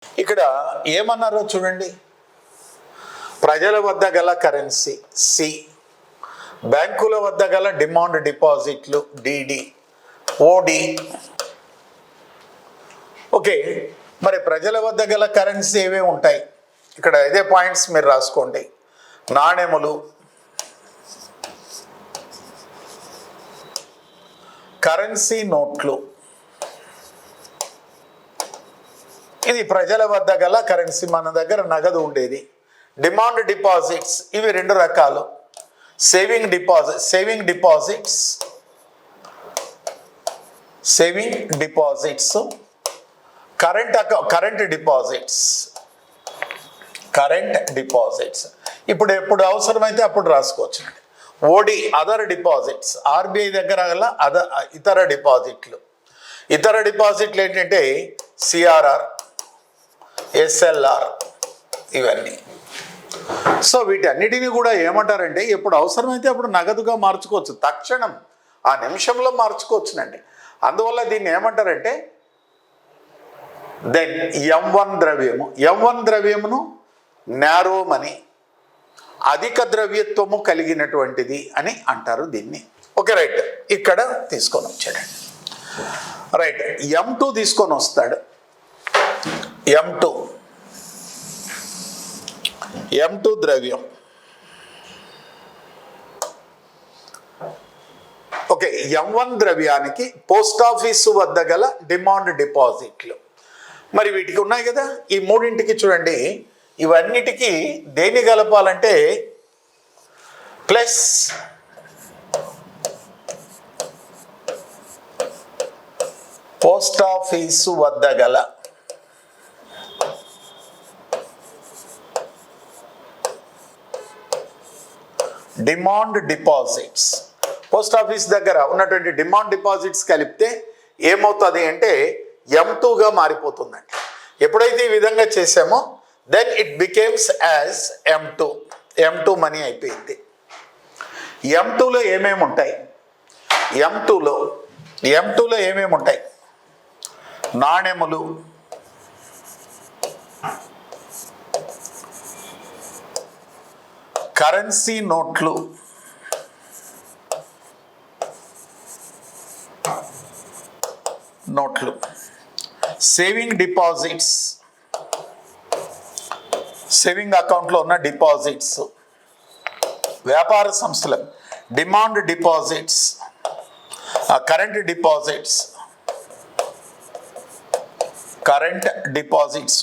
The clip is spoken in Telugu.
ఇక్కడ ఏమన్నారో చూడండి. ప్రజల వద్ద గల కరెన్సీ సి, బ్యాంకుల వద్ద గల డిమాండ్ డిపాజిట్లు డిడి, ఓడి. ఓకే, మరి ప్రజల వద్ద గల కరెన్సీ ఏవే ఉంటాయి? ఇక్కడ ఇదే పాయింట్స్ మీరు రాసుకోండి. నాణెములు, కరెన్సీ నోట్లు, ఇది ప్రజల వద్ద గల కరెన్సీ, మన దగ్గర నగదు ఉండేది. డిమాండ్ డిపాజిట్స్, ఇవి రెండు రకాలు. Saving deposits, current deposits. ఇప్పుడు ఎప్పుడు అవసరమైతే అప్పుడు రాసుకోవచ్చు. ఓడి అదర్ డిపాజిట్స్, ఆర్బీఐ దగ్గర గల ఇతర డిపాజిట్లు. ఇతర డిపాజిట్లు ఏంటంటే సిఆర్ఆర్, ఎస్ఎల్ఆర్, ఇవన్నీ. సో వీటన్నిటిని కూడా ఏమంటారంటే ఎప్పుడు అవసరమైతే అప్పుడు నగదుగా మార్చుకోవచ్చు, తక్షణం ఆ నిమిషంలో మార్చుకోవచ్చునండి. అందువల్ల దీన్ని ఏమంటారంటే దెన్ M1 ద్రవ్యమును నారో మనీ, అధిక ద్రవ్యత్వము కలిగినటువంటిది అని అంటారు దీన్ని. Okay, right. ఇక్కడ తీసుకొని వచ్చాడండి. రైట్, M2 తీసుకొని వస్తాడు. M2 ద్రవ్యం. ఓకే, M1 ద్రవ్యానికి పోస్ట్ ఆఫీసు వద్ద గల డిమాండ్ డిపాజిట్లు. మరి వీటికి ఉన్నాయి కదా, ఈ మూడింటికి చూడండి, ఇవన్నిటికీ దేని కలపాలంటే ప్లస్ పోస్ట్ ఆఫీసు వద్ద గల డిమాండ్ డిపాజిట్స్. పోస్ట్ ఆఫీస్ దగ్గర ఉన్నటువంటి డిమాండ్ డిపాజిట్స్ కలిపితే ఏమవుతుంది అంటే M2గా మారిపోతుందండి. ఎప్పుడైతే ఈ విధంగా చేసామో then it becomes as M2 money అయిపోయింది. M2లో ఏమేమి ఉంటాయి? M2లో ఏమేమి ఉంటాయి? నాణెములు, కరెన్సీ నోట్లు, సేవింగ్ డిపాజిట్స్, సేవింగ్ అకౌంట్లో ఉన్న డిపాజిట్స్, వ్యాపార సంస్థల డిమాండ్ డిపాజిట్స్, కరెంట్ డిపాజిట్స్